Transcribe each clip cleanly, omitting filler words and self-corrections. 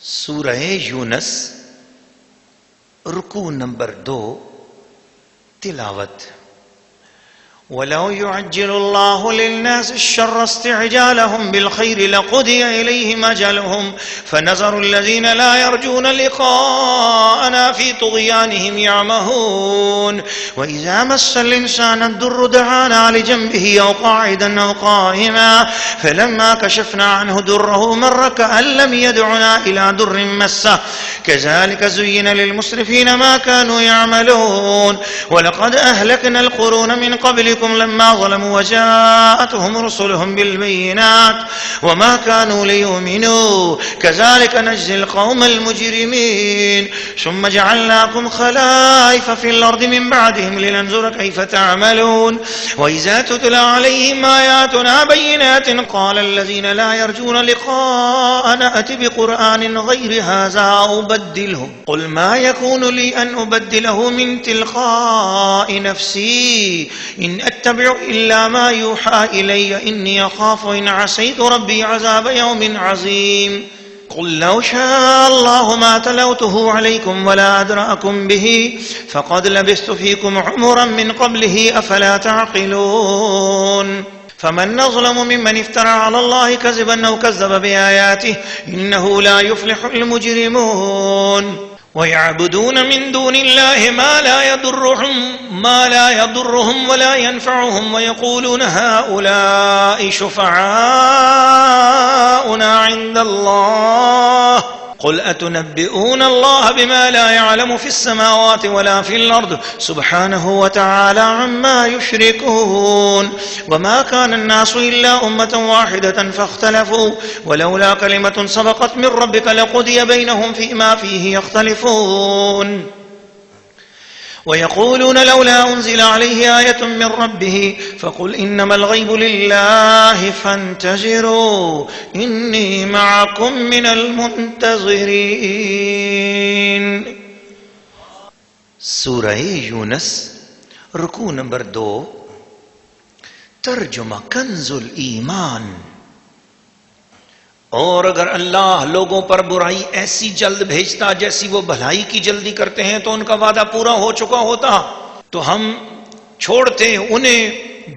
سورہ یونس رکوع نمبر 2 تلاوت وَلَوْ يُعَجِّلُ اللَّهُ لِلنَّاسِ الشَّرَّ اسْتِعْجَالَهُمْ بِالْخَيْرِ لَقُضِيَ إِلَيْهِمْ أَجَلُهُمْ فَنَذَرُ الَّذِينَ لَا يَرْجُونَ لِقَاءَنَا فِي طُغْيَانِهِمْ يَعْمَهُونَ وَإِذَا مَسَّ الْإِنسَانَ الضُّرُّ دَعَانَا لِجَنبِهِ أَوْ قَاعِدًا أَوْ قَائِمًا فَلَمَّا كَشَفْنَا عَنْهُ ضُرَّهُ مَرَّ كَأَن لَّمْ يَدْعُنَا إِلَى ضُرٍّ مَّسَّهُ كَذَلِكَ زُيِّنَ لِلْمُسْرِفِينَ مَا كَانُوا يَعْمَلُونَ وَلَقَدْ أَهْلَكْنَا الْقُرُونَ مِنْ قَبْلِكُمْ لما ظلموا وجاءتهم رسلهم بالبينات وما كانوا ليؤمنوا كذلك نجزي القوم المجرمين ثم جعلناكم خلائف في الأرض من بعدهم لننظر كيف تعملون وإذا تتلى عليهم آياتنا بينات قال الذين لا يرجون لقاءنا أت بقرآن غير هذا أو أبدله قل ما يكون لي أن أبدله من تلقاء نفسي إن أتبع إلا ما يوحى إلي إني أخاف إن عصيت ربي عذاب يوم عظيم قل لو شاء الله ما تلوته عليكم ولا أدراكم به فقد لبثت فيكم عمرا من قبله أفلا تعقلون فمن أظلم ممن افترى على الله كذبا أو كذب بآياته إنه لا يفلح المجرمون ويعبدون من دون الله ما لا يضرهم ولا ينفعهم ويقولون هؤلاء شفعاؤنا عند الله قل أتنبئون الله بما لا يعلم في السماوات ولا في الأرض سبحانه وتعالى عما يشركون وما كان الناس إلا أمة واحدة فاختلفوا ولولا كلمة سبقت من ربك لقضي بينهم فيما فيه يختلفون ويقولون لولا أنزل عليه آية من ربه فقل إنما الغيب لله فانتظروا إني معكم من المنتظرين سورہ یونس رکوع نمبر 2 ترجمہ کنز الایمان اور اگر اللہ لوگوں پر برائی ایسی جلد بھیجتا جیسی وہ بھلائی کی جلدی کرتے ہیں تو ان کا وعدہ پورا ہو چکا ہوتا تو ہم چھوڑتے انہیں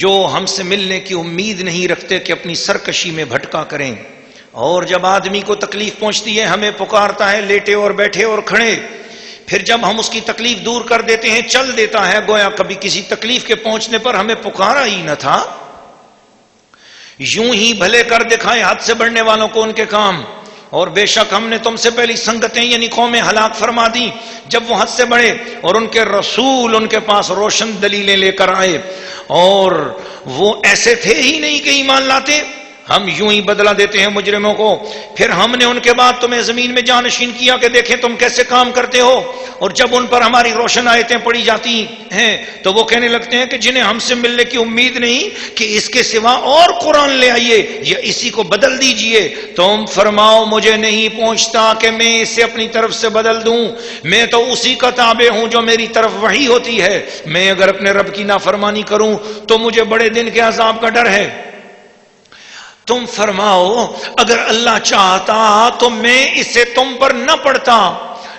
جو ہم سے ملنے کی امید نہیں رکھتے کہ اپنی سرکشی میں بھٹکا کریں اور جب آدمی کو تکلیف پہنچتی ہے ہمیں پکارتا ہے لیٹے اور بیٹھے اور کھڑے پھر جب ہم اس کی تکلیف دور کر دیتے ہیں چل دیتا ہے گویا کبھی کسی تکلیف کے پہنچنے پر ہمیں پکارا ہی نہ تھا یوں ہی بھلے کر دکھائے حد سے بڑھنے والوں کو ان کے کام اور بے شک ہم نے تم سے پہلی سنگتیں یعنی قومیں ہلاک فرما دی جب وہ حد سے بڑھے اور ان کے رسول ان کے پاس روشن دلیلیں لے کر آئے اور وہ ایسے تھے ہی نہیں کہ ایمان لاتے ہم یوں ہی بدلہ دیتے ہیں مجرموں کو پھر ہم نے ان کے بعد تمہیں زمین میں جانشین کیا کہ دیکھیں تم کیسے کام کرتے ہو اور جب ان پر ہماری روشن آیتیں پڑھی جاتی ہیں تو وہ کہنے لگتے ہیں کہ جنہیں ہم سے ملنے کی امید نہیں کہ اس کے سوا اور قرآن لے آئیے یا اسی کو بدل دیجئے تم فرماؤ مجھے نہیں پہنچتا کہ میں اسے اپنی طرف سے بدل دوں میں تو اسی کا تابع ہوں جو میری طرف وحی ہوتی ہے میں اگر اپنے رب کی نافرمانی کروں تو مجھے بڑے دن کے عذاب کا ڈر ہے تم فرماؤ اگر اللہ چاہتا تو میں اسے تم پر نہ پڑھتا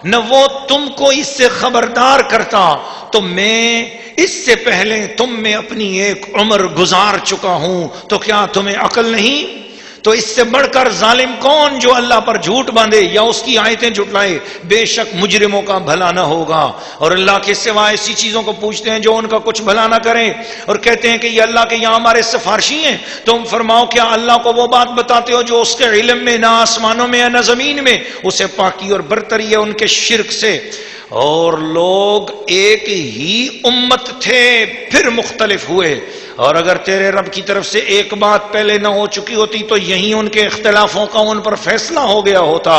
نہ وہ تم کو اس سے خبردار کرتا تو میں اس سے پہلے تم میں اپنی ایک عمر گزار چکا ہوں تو کیا تمہیں عقل نہیں تو اس سے بڑھ کر ظالم کون جو اللہ پر جھوٹ باندھے یا اس کی آیتیں جھٹلائے بے شک مجرموں کا بھلا نہ ہوگا اور اللہ کے سوا ایسی چیزوں کو پوچھتے ہیں جو ان کا کچھ بھلا نہ کریں اور کہتے ہیں کہ یہ اللہ کے یہاں ہمارے سفارشی ہیں تم فرماؤ کیا اللہ کو وہ بات بتاتے ہو جو اس کے علم میں نہ آسمانوں میں نہ زمین میں اسے پاکی اور برتری ہے ان کے شرک سے اور لوگ ایک ہی امت تھے پھر مختلف ہوئے اور اگر تیرے رب کی طرف سے ایک بات پہلے نہ ہو چکی ہوتی تو یہی ان کے اختلافوں کا ان پر فیصلہ ہو گیا ہوتا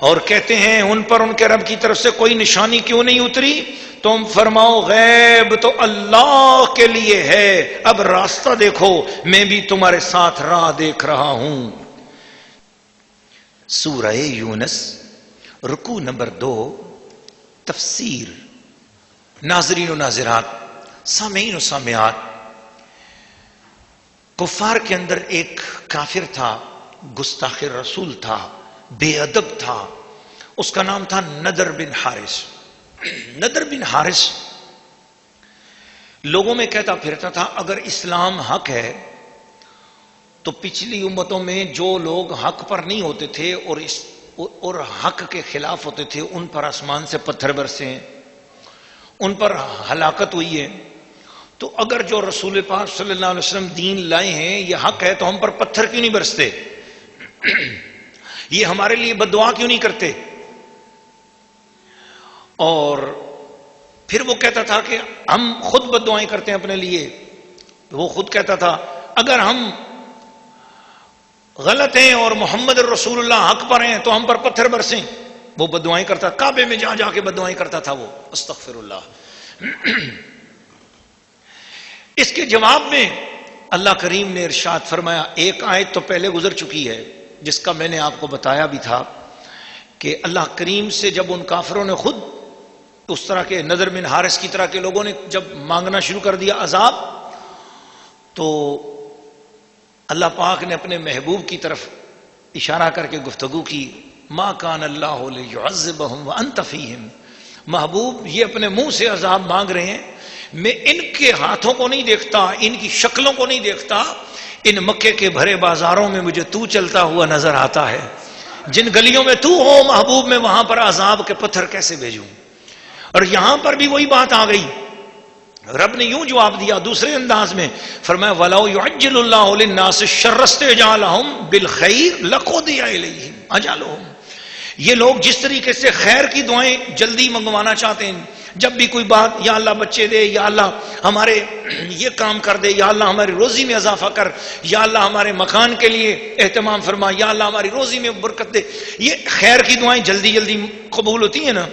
اور کہتے ہیں ان پر ان کے رب کی طرف سے کوئی نشانی کیوں نہیں اتری تم فرماؤ غیب تو اللہ کے لیے ہے اب راستہ دیکھو میں بھی تمہارے ساتھ راہ دیکھ رہا ہوں سورہ یونس رکوع نمبر 2 تفسیر ناظرین و ناظرات سامعین و سامعات کفار کے اندر ایک کافر تھا، گستاخ رسول تھا، بے ادب تھا، اس کا نام تھا نضر بن حارث. نضر بن حارث لوگوں میں کہتا پھرتا تھا اگر اسلام حق ہے تو پچھلی امتوں میں جو لوگ حق پر نہیں ہوتے تھے اور حق کے خلاف ہوتے تھے ان پر آسمان سے پتھر برسے ہیں, ان پر ہلاکت ہوئی ہے, تو اگر جو رسول پاک صلی اللہ علیہ وسلم دین لائے ہیں یہ حق ہے تو ہم پر پتھر کیوں نہیں برستے, یہ ہمارے لیے بد دعا کیوں نہیں کرتے. اور پھر وہ کہتا تھا کہ ہم خود بد دعائیں کرتے ہیں اپنے لیے. وہ خود کہتا تھا اگر ہم غلط ہیں اور محمد رسول اللہ حق پر ہیں تو ہم پر پتھر برسیں. وہ بد دعائیں کرتا, کعبے میں جا جا کے بد دعائیں کرتا تھا وہ, استغفر اللہ. اس کے جواب میں اللہ کریم نے ارشاد فرمایا, ایک آیت تو پہلے گزر چکی ہے جس کا میں نے آپ کو بتایا بھی تھا کہ اللہ کریم سے جب ان کافروں نے خود اس طرح کے نضر بن حارث کی طرح کے لوگوں نے جب مانگنا شروع کر دیا عذاب, تو اللہ پاک نے اپنے محبوب کی طرف اشارہ کر کے گفتگو کی, ما کان اللہ لیعذبہم وانت فیہم. محبوب یہ اپنے منہ سے عذاب مانگ رہے ہیں, میں ان کے ہاتھوں کو نہیں دیکھتا, ان کی شکلوں کو نہیں دیکھتا, ان مکے کے بھرے بازاروں میں مجھے تو چلتا ہوا نظر آتا ہے. جن گلیوں میں تو ہو محبوب میں وہاں پر عذاب کے پتھر کیسے بھیجوں. اور یہاں پر بھی وہی بات آ گئی. رب نے یوں جواب دیا دوسرے انداز میں, فرمایا وَلَوْ يُعَجِّلُ اللَّهُ لِلنَّاسِ الشَّرَّ اسْتِعْجَالَهُم بِالْخَيْرِ لَقُضِيَ إِلَيْهِمْ أَجَلُهُم. یہ لوگ جس طریقے سے خیر کی دعائیں جلدی منگوانا چاہتے ہیں, جب بھی کوئی بات, یا اللہ بچے دے, یا اللہ ہمارے یہ کام کر دے, یا اللہ ہماری روزی میں اضافہ کر, یا اللہ ہمارے مکان کے لیے اہتمام فرما, یا اللہ ہماری روزی میں برکت دے, یہ خیر کی دعائیں جلدی جلدی قبول ہوتی ہیں نا.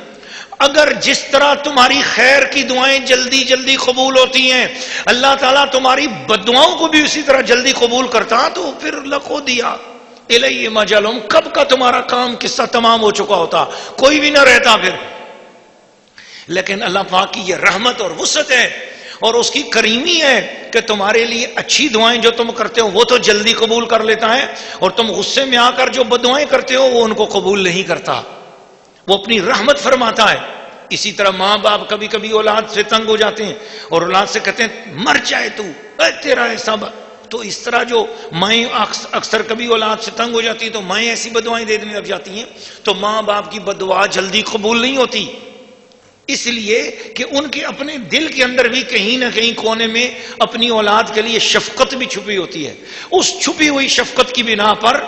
اگر جس طرح تمہاری خیر کی دعائیں جلدی جلدی قبول ہوتی ہیں اللہ تعالیٰ تمہاری بد دعاؤں کو بھی اسی طرح جلدی قبول کرتا تو پھر لکھو دیا الیہ مجلہم, کب کا تمہارا کام قصہ تمام ہو چکا ہوتا, کوئی بھی نہ رہتا پھر. لیکن اللہ پاک کی یہ رحمت اور وسعت ہے اور اس کی کریمی ہے کہ تمہارے لیے اچھی دعائیں جو تم کرتے ہو وہ تو جلدی قبول کر لیتا ہے, اور تم غصے میں آ کر جو بد دعائیں کرتے ہو وہ ان کو قبول نہیں کرتا, وہ اپنی رحمت فرماتا ہے. اسی طرح ماں باپ کبھی کبھی اولاد سے تنگ ہو جاتے ہیں اور اولاد سے کہتے ہیں مر جائے تو, تیرا ایسا. تو اس طرح جو مائیں اکثر کبھی اولاد سے تنگ ہو جاتی ہیں تو مائیں ایسی بددعائیں دینے لگ جاتی ہیں, تو ماں باپ کی بددعا جلدی قبول نہیں ہوتی, اس لیے کہ ان کے اپنے دل کے اندر بھی کہیں نہ کہیں کونے میں اپنی اولاد کے لیے شفقت بھی چھپی ہوتی ہے. اس چھپی ہوئی شفقت کی بنا پر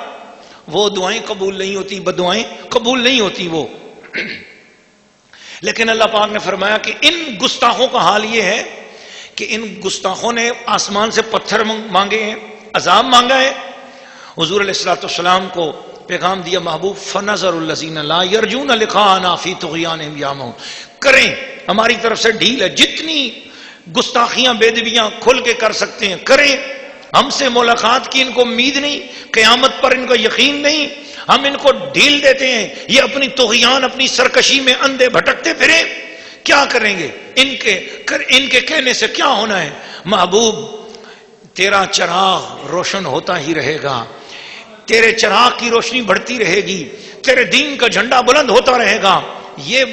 وہ دعائیں قبول نہیں ہوتی, بددعائیں قبول نہیں ہوتی وہ. لیکن اللہ پاک نے فرمایا کہ ان گستاخوں کا حال یہ ہے کہ ان گستاخوں نے آسمان سے پتھر مانگے ہیں, عذاب مانگا ہے. حضور علیہ الصلوۃ والسلام کو پیغام دیا محبوب فنظر الذین لا یرجون لقاءنا فی طغیانہم یعمہون, کریں ہماری طرف سے ڈھیل ہے, جتنی گستاخیاں بے ادبیاں کھل کے کر سکتے ہیں کریں, ہم سے ملاقات کی ان کو امید نہیں, قیامت پر ان کو یقین نہیں, ہم ان کو ڈھیل دیتے ہیں, یہ اپنی طغیان اپنی سرکشی میں اندھے بھٹکتے پھریں, کیا کریں گے, ان کے کہنے سے کیا ہونا ہے. محبوب تیرا چراغ روشن ہوتا ہی رہے گا, تیرے چراغ کی روشنی بڑھتی رہے گی, تیرے دین کا جھنڈا بلند ہوتا رہے گا. یہ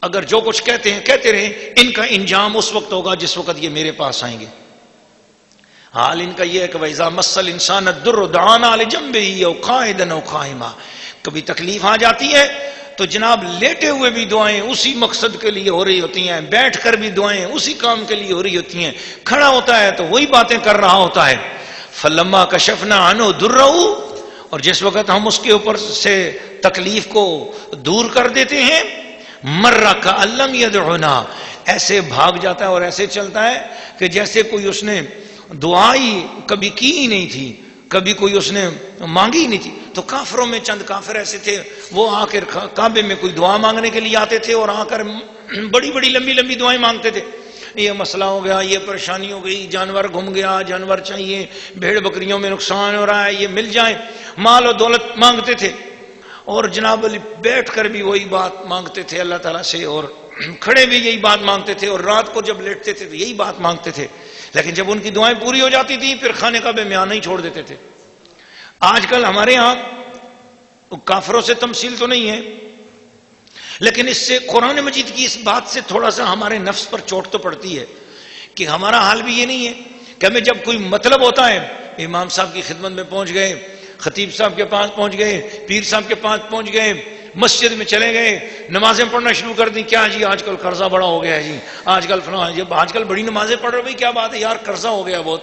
اگر جو کچھ کہتے ہیں کہتے رہیں, ان کا انجام اس وقت ہوگا جس وقت یہ میرے پاس آئیں گے. حال ان کا یہ ہے کہ وَإِذَا مَسَّ الْإِنسَانَ الضُّرُّ دَعَانَا لِجَنبِهِ أَوْ قَاعِدًا أَوْ قَائِمًا. کبھی تکلیف آ جاتی ہے تو جناب لیٹے ہوئے بھی دعائیں اسی مقصد کے لیے ہو رہی ہوتی ہیں, بیٹھ کر بھی دعائیں اسی کام کے لیے ہو رہی ہوتی ہیں, کھڑا ہوتا ہے تو وہی باتیں کر رہا ہوتا ہے. فَلَمَّا كَشَفْنَا عَنْهُ ضُرَّهُ, اور جس وقت ہم اس کے اوپر سے تکلیف کو دور کر دیتے ہیں, مَرَّ كَأَن لَّمْ يَدْعُنَا, ایسے بھاگ جاتا ہے اور ایسے چلتا ہے کہ جیسے کوئی اس نے دعائی کبھی کی ہی نہیں تھی, کبھی کوئی اس نے مانگی ہی نہیں تھی. تو کافروں میں چند کافر ایسے تھے, وہ آ کر کعبے میں کوئی دعا مانگنے کے لیے آتے تھے اور آ کر بڑی بڑی لمبی لمبی دعائیں مانگتے تھے. یہ مسئلہ ہو گیا, یہ پریشانی ہو گئی, جانور گھم گیا, جانور چاہیے, بھیڑ بکریوں میں نقصان ہو رہا ہے, یہ مل جائے, مال و دولت مانگتے تھے. اور جناب علی بیٹھ کر بھی وہی بات مانگتے تھے اللہ تعالیٰ سے, اور کھڑے بھی یہی بات مانگتے تھے, اور رات کو جب لیٹتے تھے تو یہی بات مانگتے تھے. لیکن جب ان کی دعائیں پوری ہو جاتی تھی پھر خانے کعبے میں آنا ہی چھوڑ دیتے تھے. آج کل ہمارے ہاں کافروں سے تمثیل تو نہیں ہے لیکن اس سے قرآن مجید کی اس بات سے تھوڑا سا ہمارے نفس پر چوٹ تو پڑتی ہے کہ ہمارا حال بھی یہ نہیں ہے کہ ہمیں جب کوئی مطلب ہوتا ہے، امام صاحب کی خدمت میں پہنچ گئے، خطیب صاحب کے پاس پہنچ گئے، پیر صاحب کے پاس پہنچ گئے، مسجد میں چلے گئے، نمازیں پڑھنا شروع کر دیں، کیا جی آج کل قرضہ بڑا ہو گیا ہے جی، آج کل فلاں، جب آج کل بڑی نمازیں پڑھ رہے بھائی کیا بات ہے یار، قرضہ ہو گیا بہت۔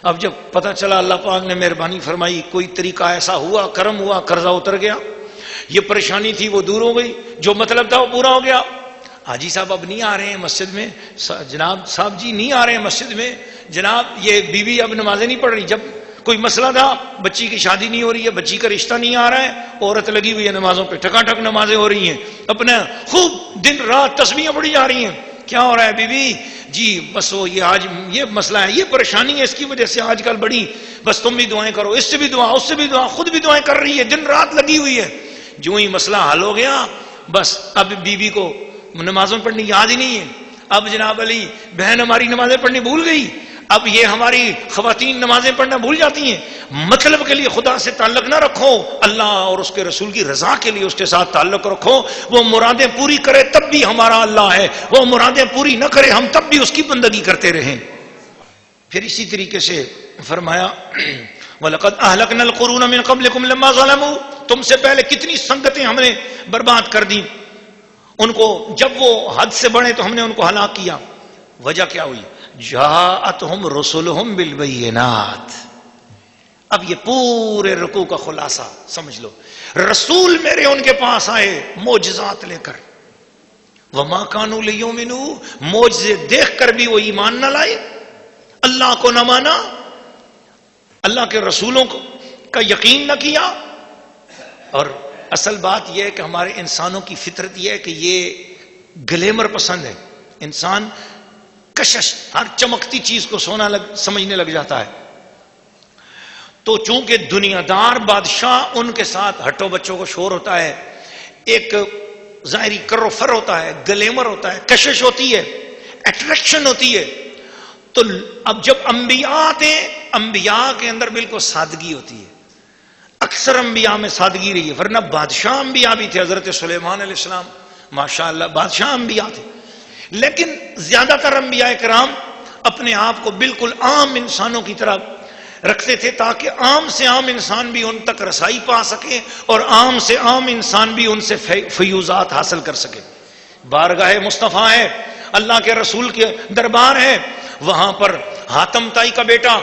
اب جب پتہ چلا اللہ پاک نے مہربانی فرمائی، کوئی طریقہ ایسا ہوا، کرم ہوا، قرضہ اتر گیا، یہ پریشانی تھی وہ دور ہو گئی، جو مطلب تھا وہ پورا ہو گیا۔ حاجی صاحب اب نہیں آ رہے ہیں مسجد میں، جناب صاحب جی نہیں آ رہے ہیں مسجد میں، جناب یہ بیوی اب نمازیں نہیں پڑھ رہی، جب کوئی مسئلہ تھا، بچی کی شادی نہیں ہو رہی ہے، بچی کا رشتہ نہیں آ رہا ہے، عورت لگی ہوئی ہے نمازوں پہ، ٹھکا ٹھک نمازیں ہو رہی ہیں، اپنا خوب دن رات تسبیحیں پڑھی جا رہی ہیں، کیا ہو رہا ہے بیوی جی؟ بس وہ یہ آج یہ مسئلہ ہے، یہ پریشانی ہے، اس کی وجہ سے آج کل بڑی، بس تم بھی دعائیں کرو، اس سے بھی دعا، اس سے بھی دعا، خود بھی دعائیں کر رہی ہے، دن رات لگی ہوئی ہے۔ جو ہی مسئلہ حل ہو گیا، بس اب بیوی کو نمازوں پڑھنی یاد ہی نہیں ہے، اب جناب علی بہن ہماری نمازیں پڑھنی بھول گئی، اب یہ ہماری خواتین نمازیں پڑھنا بھول جاتی ہیں۔ مطلب کے لیے خدا سے تعلق نہ رکھو، اللہ اور اس کے رسول کی رضا کے لیے اس کے ساتھ تعلق رکھو، وہ مرادیں پوری کرے تب بھی ہمارا اللہ ہے، وہ مرادیں پوری نہ کرے ہم تب بھی اس کی بندگی کرتے رہیں۔ پھر اسی طریقے سے فرمایا وَلَقَدْ أَهْلَكْنَا الْقُرُونَ مِنْ قَبْلِكُمْ لَمَّا ظَلَمُوا، تم سے پہلے کتنی سنگتیں ہم نے برباد کر دی، ان کو جب وہ حد سے بڑھے تو ہم نے ان کو ہلاک کیا۔ وجہ کیا ہوئی؟ جاءتہم رسلہم بالبینات۔ اب یہ پورے رکوع کا خلاصہ سمجھ لو، رسول میرے ان کے پاس آئے معجزات لے کر، وما کانوا لیؤمنوا، معجزے دیکھ کر بھی وہ ایمان نہ لائے، اللہ کو نہ مانا، اللہ کے رسولوں کا یقین نہ کیا۔ اور اصل بات یہ ہے کہ ہمارے انسانوں کی فطرت یہ ہے کہ یہ گلیمر پسند ہے، انسان کشش، ہر چمکتی چیز کو سونا سمجھنے لگ جاتا ہے۔ تو چونکہ دنیا دار بادشاہ، ان کے ساتھ ہٹو بچوں کو شور ہوتا ہے، ایک ظاہری کر و فر ہوتا ہے، گلیمر ہوتا ہے، کشش ہوتی ہے، اٹریکشن ہوتی ہے۔ تو اب جب انبیاء آتے ہیں، انبیاء کے اندر بالکل سادگی ہوتی ہے، اکثر انبیاء میں سادگی رہی ہے، ورنہ بادشاہ انبیاء بھی تھے، حضرت سلیمان علیہ السلام ماشاءاللہ بادشاہ انبیاء تھے، لیکن زیادہ تر انبیاء کرام اپنے آپ کو بالکل عام انسانوں کی طرح رکھتے تھے، تاکہ عام سے عام انسان بھی ان تک رسائی پا سکے اور عام سے عام انسان بھی ان سے فیوزات حاصل کر سکے۔ بارگاہ مصطفیٰ ہے، اللہ کے رسول کے دربار ہے، وہاں پر حاتم تائی کا بیٹا،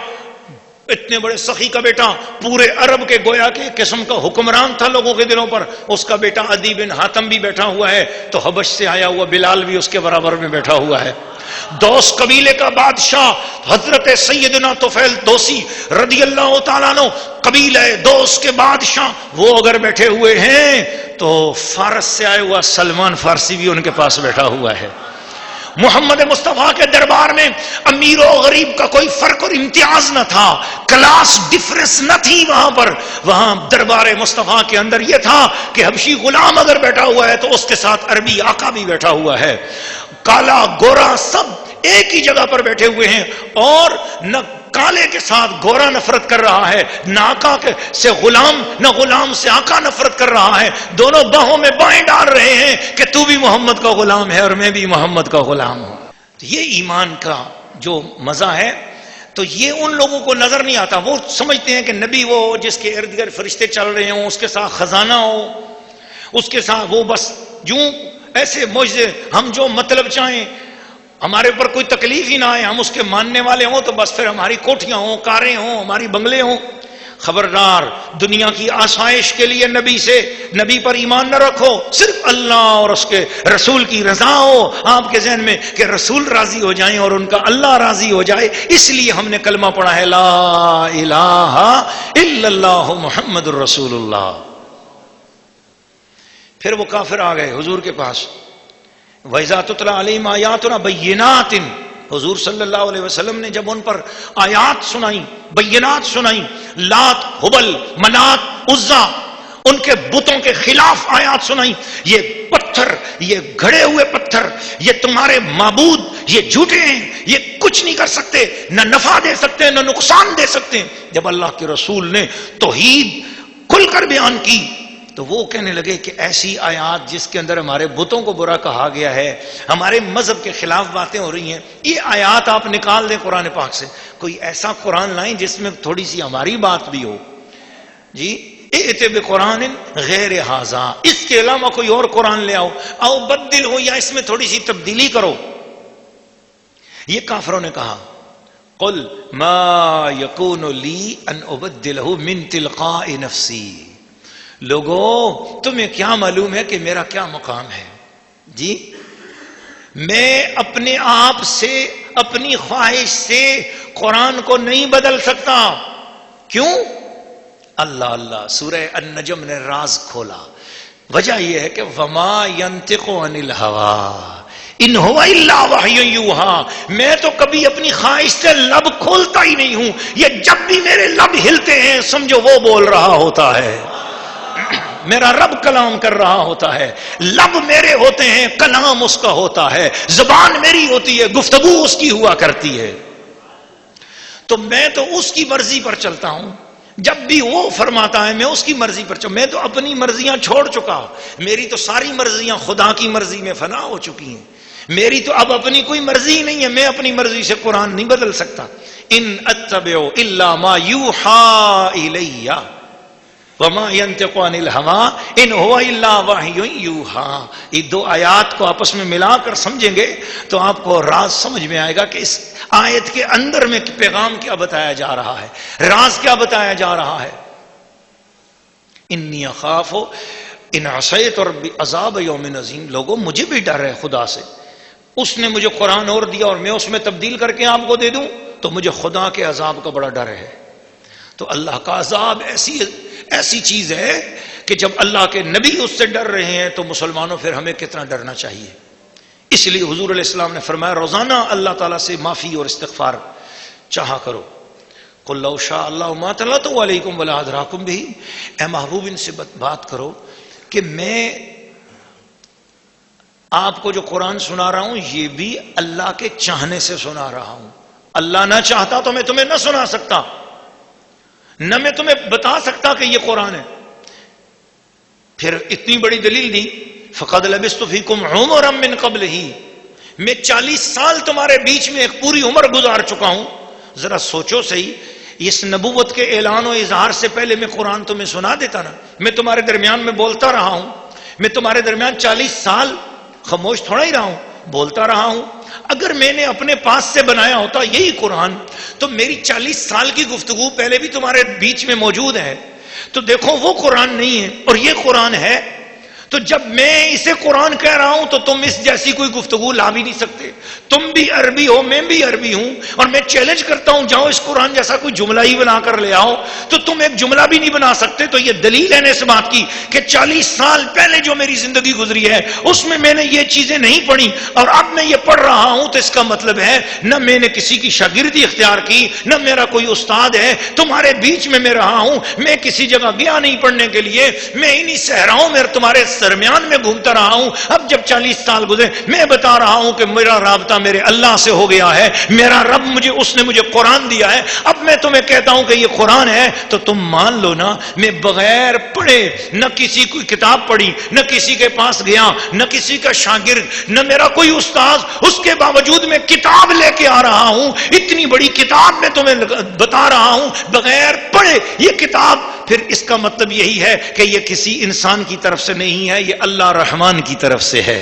اتنے بڑے سخی کا بیٹا، پورے عرب کے گویا کے قسم کا حکمران تھا لوگوں کے دلوں پر، اس کا بیٹا عدی بن حاتم بھی بیٹھا ہوا ہے، تو حبش سے آیا ہوا بلال بھی اس کے برابر میں بیٹھا ہوا ہے۔ دوس قبیلے کا بادشاہ حضرت سیدنا طفیل دوسی رضی اللہ تعالیٰ عنہ، قبیلہ دوس کے بادشاہ، وہ اگر بیٹھے ہوئے ہیں تو فارس سے آئے ہوا سلمان فارسی بھی ان کے پاس بیٹھا ہوا ہے۔ محمد مصطفیٰ کے دربار میں امیر و غریب کا کوئی فرق اور امتیاز نہ تھا، کلاس ڈفرنس نہ تھی وہاں پر۔ وہاں دربار مصطفیٰ کے اندر یہ تھا کہ حبشی غلام اگر بیٹھا ہوا ہے تو اس کے ساتھ عربی آقا بھی بیٹھا ہوا ہے، کالا گورا سب ایک ہی جگہ پر بیٹھے ہوئے ہیں، اور نہ کالے کے ساتھ گورا نفرت کر رہا ہے، نہ آقا سے غلام، نہ غلام سے آقا نفرت کر رہا ہے، دونوں باہوں میں بائیں ڈال رہے ہیں کہ تو بھی محمد کا غلام ہے اور میں بھی محمد کا غلام ہوں۔ تو یہ ایمان کا جو مزہ ہے، تو یہ ان لوگوں کو نظر نہیں آتا، وہ سمجھتے ہیں کہ نبی وہ جس کے ارد گرد فرشتے چل رہے ہوں، اس کے ساتھ خزانہ ہو، اس کے ساتھ وہ بس یوں ایسے معجزے، ہم جو مطلب چاہیں، ہمارے اوپر کوئی تکلیف ہی نہ آئے، ہم اس کے ماننے والے ہوں تو بس پھر ہماری کوٹھیاں ہوں، کاریں ہوں، ہماری بنگلے ہوں۔ خبردار، دنیا کی آسائش کے لیے نبی پر ایمان نہ رکھو، صرف اللہ اور اس کے رسول کی رضا ہو آپ کے ذہن میں، کہ رسول راضی ہو جائیں اور ان کا اللہ راضی ہو جائے۔ اس لیے ہم نے کلمہ پڑھا ہے، لا الہ الا اللہ محمد الرسول اللہ۔ پھر وہ کافر آ گئے حضور کے پاس، وَإِذَا تُتْلَىٰ عَلَيْهِمْ آيَاتُنَا بَيِّنَاتٍ، حضور صلی اللہ علیہ وسلم نے جب ان پر آیات سنائیں، بینات سنائیں، لات، حبل، منات، عزا، ان کے بتوں کے خلاف آیات سنائیں، یہ پتھر، یہ گھڑے ہوئے پتھر، یہ تمہارے معبود، یہ جھوٹے ہیں، یہ کچھ نہیں کر سکتے، نہ نفع دے سکتے نہ نقصان دے سکتے۔ جب اللہ کے رسول نے توحید کھل کر بیان کی تو وہ کہنے لگے کہ ایسی آیات جس کے اندر ہمارے بتوں کو برا کہا گیا ہے، ہمارے مذہب کے خلاف باتیں ہو رہی ہیں، یہ آیات آپ نکال دیں قرآن پاک سے، کوئی ایسا قرآن لائیں جس میں تھوڑی سی ہماری بات بھی ہو. جی ائت بقرآن غیر ھذا، اس کے علاوہ کوئی اور قرآن لے آؤ، او بدل ہو، یا اس میں تھوڑی سی تبدیلی کرو. یہ کافروں نے کہا قل ما یکون لی ان ابدلہ من تلقاء نفسی. لوگوں تمہیں کیا معلوم ہے کہ میرا کیا مقام ہے؟ جی میں اپنے آپ سے، اپنی خواہش سے قرآن کو نہیں بدل سکتا. کیوں؟ اللہ اللہ، سورہ النجم نے راز کھولا. وجہ یہ ہے کہ وما ینطق عن الہوی ان هو الا وحی یوحی، میں تو کبھی اپنی خواہش سے لب کھولتا ہی نہیں ہوں. یہ جب بھی میرے لب ہلتے ہیں سمجھو وہ بول رہا ہوتا ہے، میرا رب کلام کر رہا ہوتا ہے. لب میرے ہوتے ہیں، کلام اس کا ہوتا ہے. زبان میری ہوتی ہے، گفتگو اس کی ہوا کرتی ہے. تو میں تو اس کی مرضی پر چلتا ہوں. جب بھی وہ فرماتا ہے میں اس کی مرضی پر چلتا. میں تو اپنی مرضیاں چھوڑ چکا. میری تو ساری مرضیاں خدا کی مرضی میں فنا ہو چکی ہیں. میری تو اب اپنی کوئی مرضی ہی نہیں ہے. میں اپنی مرضی سے قرآن نہیں بدل سکتا. ان اتبع الا ما یوحى الی وما ينطق عن الهوى ان هو الا وحی یوحى. یہ دو آیات کو آپس میں ملا کر سمجھیں گے تو آپ کو راز سمجھ میں آئے گا کہ اس آیت کے اندر میں پیغام کیا بتایا جا رہا ہے، راز کیا بتایا جا رہا ہے. انی اخاف ان عصیت ربی عذاب یوم عظیم. لوگوں مجھے بھی ڈر ہے خدا سے. اس نے مجھے قرآن اور دیا اور میں اس میں تبدیل کر کے آپ کو دے دوں تو مجھے خدا کے عذاب کا بڑا ڈر ہے. تو اللہ کا عذاب ایسی چیز ہے کہ جب اللہ کے نبی اس سے ڈر رہے ہیں تو مسلمانوں پھر ہمیں کتنا ڈرنا چاہیے. اس لیے حضور علیہ السلام نے فرمایا روزانہ اللہ تعالیٰ سے معافی اور استغفار چاہا کرو. قل لو شاء اللہ ما تلوت علیکم ولا ادراکم بہ. اے محبوب ان سے بات کرو کہ میں آپ کو جو قرآن سنا رہا ہوں یہ بھی اللہ کے چاہنے سے سنا رہا ہوں. اللہ نہ چاہتا تو میں تمہیں نہ سنا سکتا، نہ میں تمہیں بتا سکتا کہ یہ قرآن ہے. پھر اتنی بڑی دلیل دی فقد لبثت فیکم عمرا من قبلہ. میں 40 سال تمہارے بیچ میں ایک پوری عمر گزار چکا ہوں. ذرا سوچو صحیح، اس نبوت کے اعلان و اظہار سے پہلے میں قرآن تمہیں سنا دیتا نا. میں تمہارے درمیان میں بولتا رہا ہوں. میں تمہارے درمیان 40 سال خاموش تھوڑا ہی رہا ہوں، بولتا رہا ہوں. اگر میں نے اپنے پاس سے بنایا ہوتا یہی قرآن تو میری 40 سال کی گفتگو پہلے بھی تمہارے بیچ میں موجود ہے. تو دیکھو وہ قرآن نہیں ہے اور یہ قرآن ہے. تو جب میں اسے قرآن کہہ رہا ہوں تو تم اس جیسی کوئی گفتگو لا بھی نہیں سکتے. تم بھی عربی ہو، میں بھی عربی ہوں، اور میں چیلنج کرتا ہوں جاؤ اس قرآن جیسا کوئی جملہ ہی بنا کر لے آؤ. تو تم ایک جملہ بھی نہیں بنا سکتے. تو یہ دلیل ہے اس بات کی کہ 40 سال پہلے جو میری زندگی گزری ہے اس میں نے یہ چیزیں نہیں پڑھی اور اب میں یہ پڑھ رہا ہوں. تو اس کا مطلب ہے نہ میں نے کسی کی شاگردی اختیار کی، نہ میرا کوئی استاد ہے. تمہارے بیچ میں رہا ہوں، میں کسی جگہ گیا نہیں پڑھنے کے لیے. میں انہی صحراؤں میں تمہارے درمیان میں گھومتا رہا ہوں. اب جب 40 سال گزرے میں بتا رہا ہوں کہ میرا رابطہ میرے اللہ سے ہو گیا ہے. میرا رب اس نے مجھے قرآن دیا ہے. اب میں تمہیں کہتا ہوں کہ یہ قرآن ہے تو تم مان لو نا. میں بغیر پڑھے، نہ کسی کوئی کتاب پڑھی، نہ کسی کے پاس گیا، نہ کسی کا شاگرد، نہ میرا کوئی استاذ، اس کے باوجود میں کتاب لے کے آ رہا ہوں. اتنی بڑی کتاب میں تمہیں بتا رہا ہوں بغیر پڑھے یہ کتاب. پھر اس کا مطلب یہی ہے کہ یہ کسی انسان کی طرف سے نہیں ہے، یہ اللہ رحمان کی طرف سے ہے.